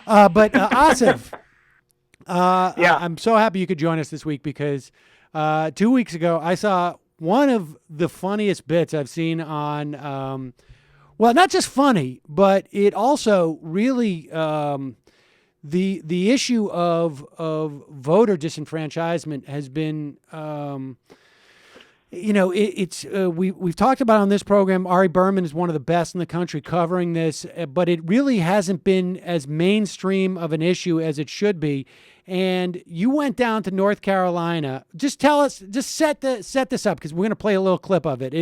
But Asif, Yeah. I'm so happy you could join us this week because 2 weeks ago I saw one of the funniest bits I've seen on, well, not just funny, but it also really the issue of voter disenfranchisement has been. It's we've talked about on this program. Ari Berman is one of the best in the country covering this, but it really hasn't been as mainstream of an issue as it should be. And you went down to North Carolina. Just tell us, just set this up because we're going to play a little clip of it.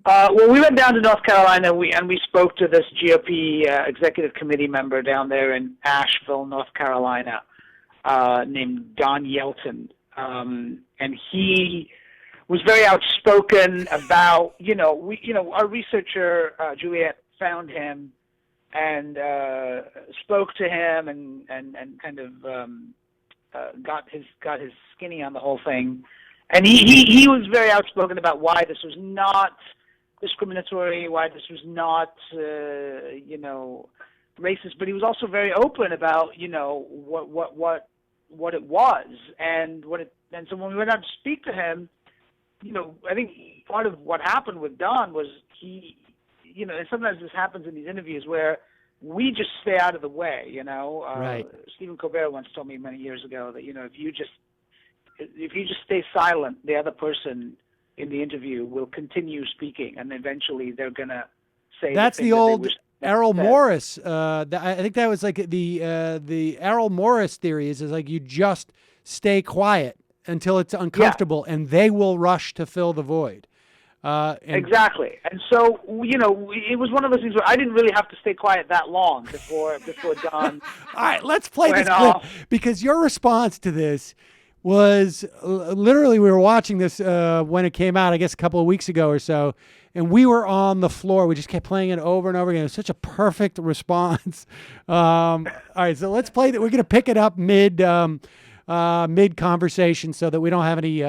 Well, we went down to North Carolina. We spoke to this GOP executive committee member down there in Asheville, North Carolina, named Don Yelton, and he was very outspoken about, our researcher, Juliet, found him and spoke to him and kind of got his skinny on the whole thing. And he was very outspoken about why this was not discriminatory, why this was not, racist, but he was also very open about, what it was and so when we went out to speak to him, I think part of what happened with Don was he, and sometimes this happens in these interviews where we just stay out of the way, Right. Stephen Colbert once told me many years ago that, if you just stay silent, the other person in the interview will continue speaking, and eventually they're going to say That's the old Errol said. Morris. I think that was like the Errol Morris theory is like you just stay quiet until it's uncomfortable, and they will rush to fill the void. Exactly. And so, it was one of those things where I didn't really have to stay quiet that long before Don. All right, let's play this went clip off. because your response to this was literally we were watching this when it came out, I guess a couple of weeks ago or so, and we were on the floor. We just kept playing it over and over again. It was such a perfect response. All right, so let's play that. We're going to pick it up mid conversation so that we don't have any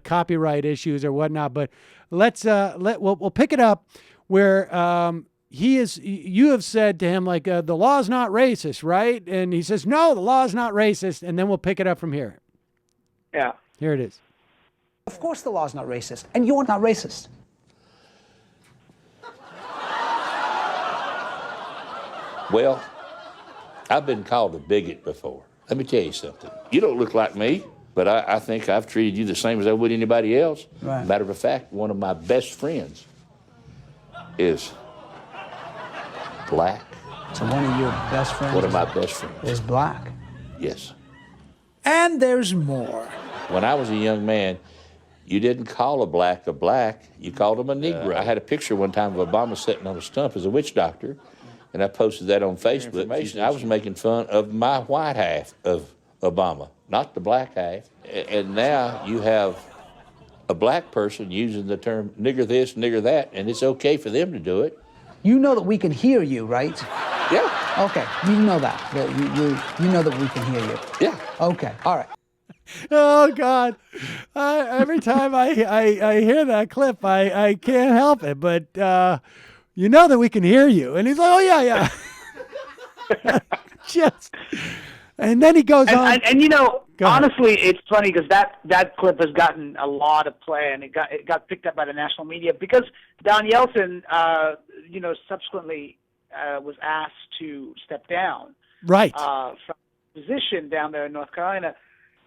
copyright issues or whatnot. But we'll pick it up where you have said to him like the law is not racist, right? And he says no, the law is not racist, and then we'll pick it up from here. Yeah. Here it is. Of course the law is not racist, and you're not racist. Well, I've been called a bigot before. Let me tell you something. You don't look like me, but I think I've treated you the same as I would anybody else. Right. Matter of fact, one of my best friends is black. So one of your best friends One of my best friends. is black. Yes. And there's more. When I was a young man, you didn't call a black, you called him a Negro. I had a picture one time of Obama sitting on a stump as a witch doctor, and I posted that on Facebook. I was making fun of my white half of Obama, not the black half. And now you have a black person using the term nigger this, nigger that, and it's okay for them to do it. You know that we can hear you, right? Yeah. Okay, you know that. You know that we can hear you. Yeah. Okay, all right. Oh God! Every time I hear that clip, I can't help it. But you know that we can hear you, and he's like, "Oh yeah." Just, and then he goes on. And Go ahead. honestly, it's funny because that clip has gotten a lot of play, and it got picked up by the national media because Don Yelton, subsequently was asked to step down, Right. from his position down there in North Carolina.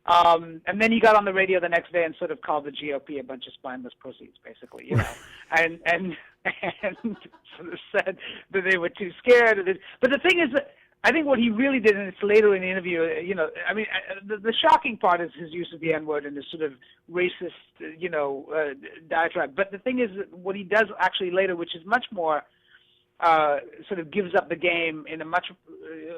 And then he got on the radio the next day and sort of called the GOP a bunch of spineless pussies, basically, and sort of said that they were too scared of this. But the thing is that I think what he really did, and it's later in the interview, the shocking part is his use of the N-word and his sort of racist, diatribe. But the thing is that what he does actually later, which is much more sort of gives up the game in a much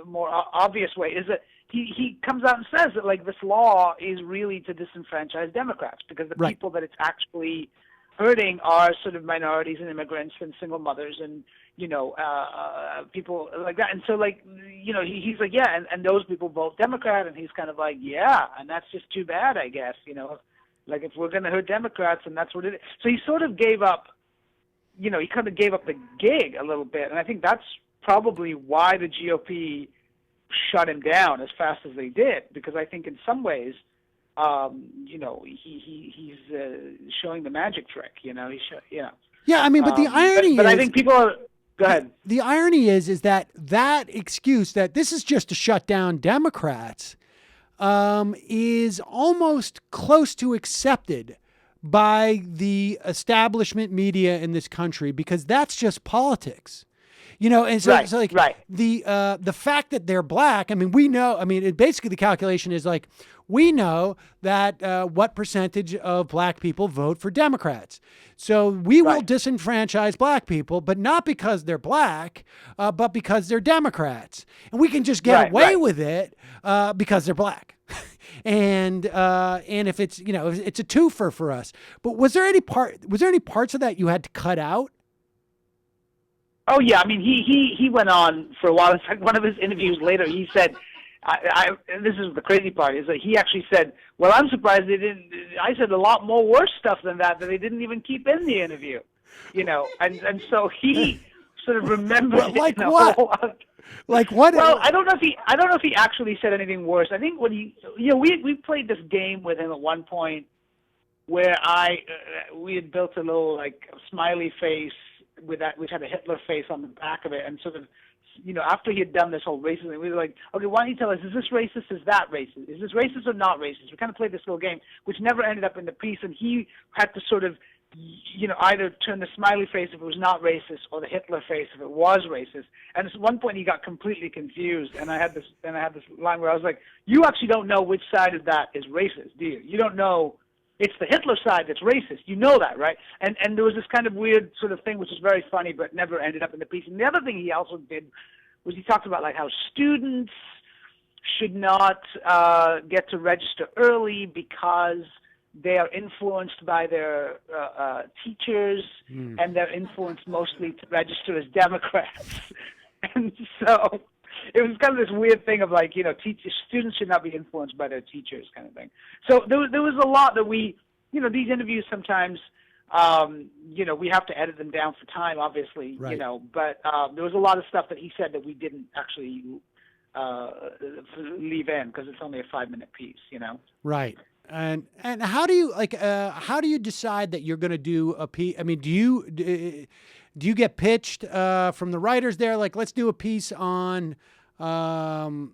more obvious way, is that he comes out and says that like this law is really to disenfranchise Democrats because the Right. people that it's actually hurting are sort of minorities and immigrants and single mothers and people like that. And so like he's like and those people vote Democrat, and he's kind of like and that's just too bad, I guess, like if we're going to hurt Democrats, and that's what it is. So he sort of gave up. He kind of gave up the gig a little bit, and I think that's probably why the GOP shut him down as fast as they did, because I think in some ways, he's showing the magic trick. Yeah. Yeah, I mean, but the irony but is, I think people are. Go ahead. The irony is that excuse that this is just to shut down Democrats is almost close to accepted by the establishment media in this country, because that's just politics. And so, Right, so like right. the fact that they're black, I mean, we know, I mean, basically the calculation is like, we know that what percentage of black people vote for Democrats. So we will disenfranchise black people, but not because they're black, but because they're Democrats. And we can just get away with it because they're black. And if it's, it's a twofer for us. But was there any parts of that you had to cut out? Oh yeah, I mean he went on for a while. In fact, one of his interviews later, he said, and this is the crazy part, is that he actually said, "Well, I'm surprised they didn't. I said a lot more worse stuff than that they didn't even keep in the interview." And so he sort of remembered. Like what? Like what? Well, I don't know if he actually said anything worse. I think when we played this game with him at one point where we had built a little like smiley face with that, which had a Hitler face on the back of it, and sort of, after he had done this whole racism thing, we were like, okay, why don't you tell us, is this racist, is that racist, is this racist or not racist? We kind of played this little game, which never ended up in the piece, and he had to sort of, either turn the smiley face if it was not racist, or the Hitler face if it was racist. And at one point he got completely confused, and I had this line where I was like, you actually don't know which side of that is racist, do you? You don't know. It's the Hitler side that's racist. You know that, right? And there was this kind of weird sort of thing, which is very funny, but never ended up in the piece. And the other thing he also did was he talked about like how students should not get to register early because they are influenced by their teachers, and they're influenced mostly to register as Democrats. And so it was kind of this weird thing of like, students should not be influenced by their teachers kind of thing. So there was a lot that these interviews sometimes, we have to edit them down for time, obviously, right. But there was a lot of stuff that he said that we didn't actually leave in because it's only a 5-minute piece, Right. And how do you decide that you're going to do a piece? I mean, do you get pitched from the writers there? Like, let's do a piece on voter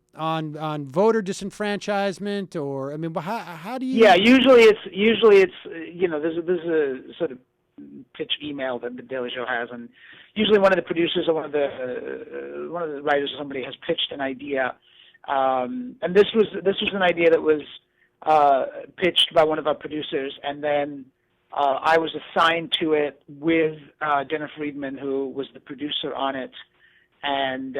disenfranchisement, or I mean, how do you? Yeah, usually it's there's a sort of pitch email that the Daily Show has, and usually one of the producers or one of the writers or somebody has pitched an idea, and this was an idea that was pitched by one of our producers, and then I was assigned to it with Jenna Friedman, who was the producer on it, and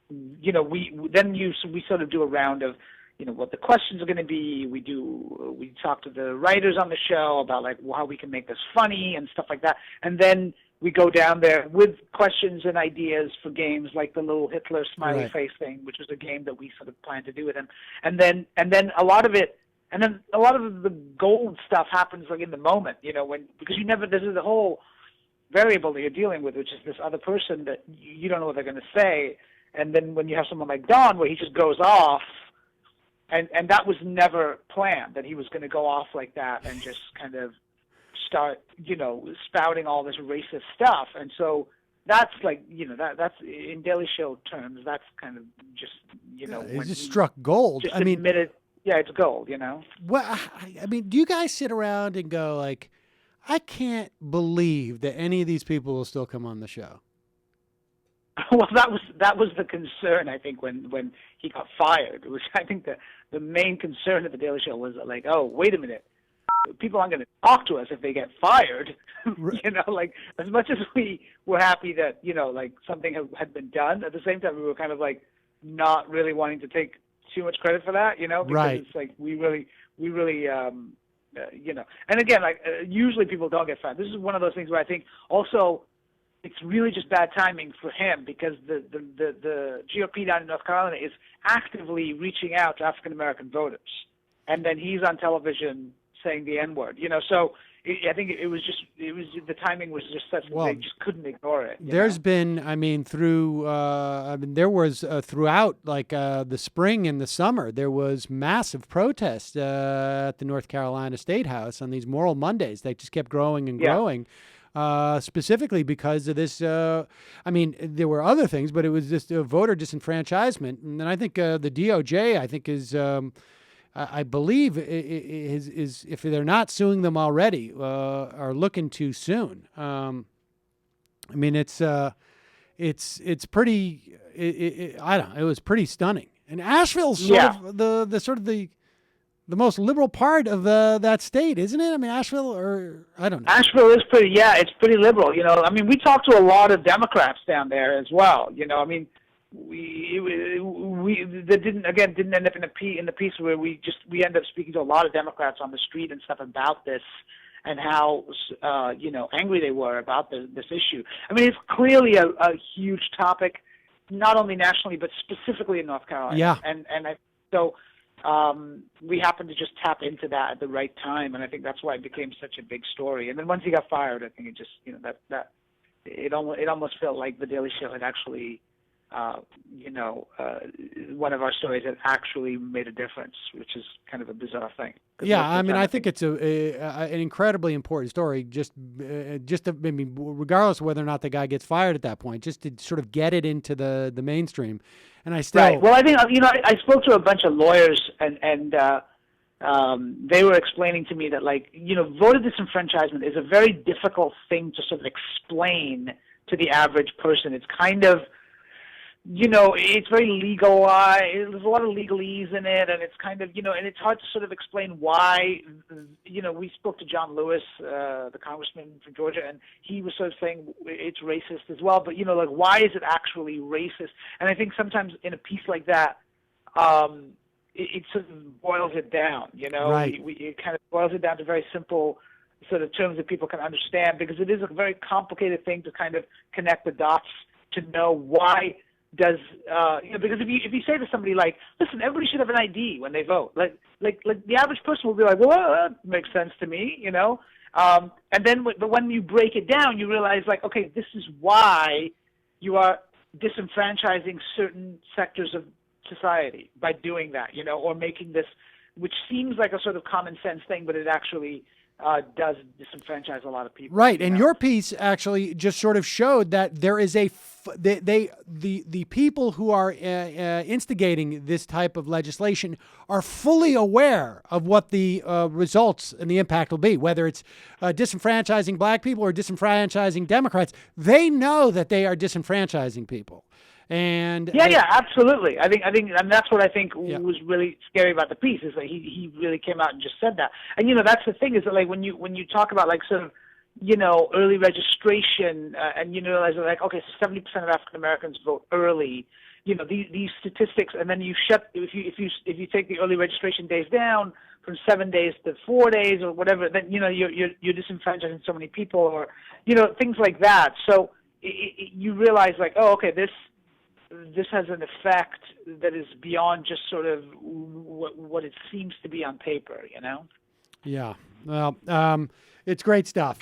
we sort of do a round of what the questions are going to be. We talk to the writers on the show about like how we can make this funny and stuff like that, and then we go down there with questions and ideas for games like the little Hitler smiley face thing, which was a game that we sort of planned to do with him. And then a lot of the gold stuff happens like in the moment, because this is the whole variable that you're dealing with, which is this other person that you don't know what they're going to say. And then when you have someone like Don, where he just goes off, and that was never planned, that he was going to go off like that and just kind of start, spouting all this racist stuff. And so that's like, that's in Daily Show terms, that's kind of just, it just struck gold. Just admitted, yeah, it's gold, Well, I mean, do you guys sit around and go like, I can't believe that any of these people will still come on the show? Well, that was the concern, I think, when he got fired. It was, I think, the main concern of the Daily Show was like, oh, wait a minute, people aren't going to talk to us if they get fired. Like as much as we were happy that like something had been done, at the same time we were kind of like not really wanting to take too much credit for that, because it's like we really and again, like usually people don't get fired. This is one of those things where I think also it's really just bad timing for him, because the GOP down in North Carolina is actively reaching out to African American voters, and then he's on television saying the N-word. So I think it was the timing was just such that they just couldn't ignore it. There's been, there was throughout the spring and the summer, there was massive protests at the North Carolina State House on these Moral Mondays. They just kept growing and growing. Specifically because of this, there were other things, but it was just voter disenfranchisement. And then I think the DOJ, I think, is, I believe, is if they're not suing them already, are looking to soon. It's pretty. I don't know. It was pretty stunning. And Asheville's sort of the most liberal part of that state, isn't it? I mean, Asheville, or I don't know. Asheville is it's pretty liberal. We talked to a lot of Democrats down there as well. We didn't end up in the piece where we ended up speaking to a lot of Democrats on the street and stuff about this and how angry they were about this issue. It's clearly a huge topic, not only nationally but specifically in North Carolina. Yeah. So we happened to just tap into that at the right time, and I think that's why it became such a big story. And then once he got fired, I think it just it almost felt like the Daily Show had actually one of our stories that actually made a difference, which is kind of a bizarre thing. Yeah, I think it's an incredibly important story. Regardless of whether or not the guy gets fired at that point, just to sort of get it into the mainstream. And I still right. Well, I think I spoke to a bunch of lawyers, and they were explaining to me that voter disenfranchisement is a very difficult thing to sort of explain to the average person. It's kind of it's very legal. There's a lot of legalese in it, and it's kind of, and it's hard to sort of explain why. We spoke to John Lewis, the congressman from Georgia, and he was sort of saying it's racist as well. But why is it actually racist? And I think sometimes in a piece like that, it sort of boils it down. Right. It kind of boils it down to very simple sort of terms that people can understand, because it is a very complicated thing to kind of connect the dots to know why. Because if you say to somebody listen, everybody should have an ID when they vote, like the average person will be like, well, that makes sense to me, and then but when you break it down, you realize okay, this is why you are disenfranchising certain sectors of society by doing that, or making this, which seems like a sort of common sense thing, but it actually does disenfranchise a lot of people. Right, and your piece actually just sort of showed that there is the people who are instigating this type of legislation are fully aware of what the results and the impact will be, whether it's disenfranchising black people or disenfranchising Democrats. They know that they are disenfranchising people. And yeah, absolutely. I think, and that's what I think was really scary about the piece, is that he really came out and just said that. And that's the thing, is that when you talk about sort of early registration, and you realize that okay, so 70% of African Americans vote early. These statistics, and then if you take the early registration days down from 7 days to 4 days or whatever, then you're disenfranchising so many people, or things like that. So you realize oh, okay, this has an effect that is beyond just sort of what it seems to be on paper, Yeah. Well, it's great stuff.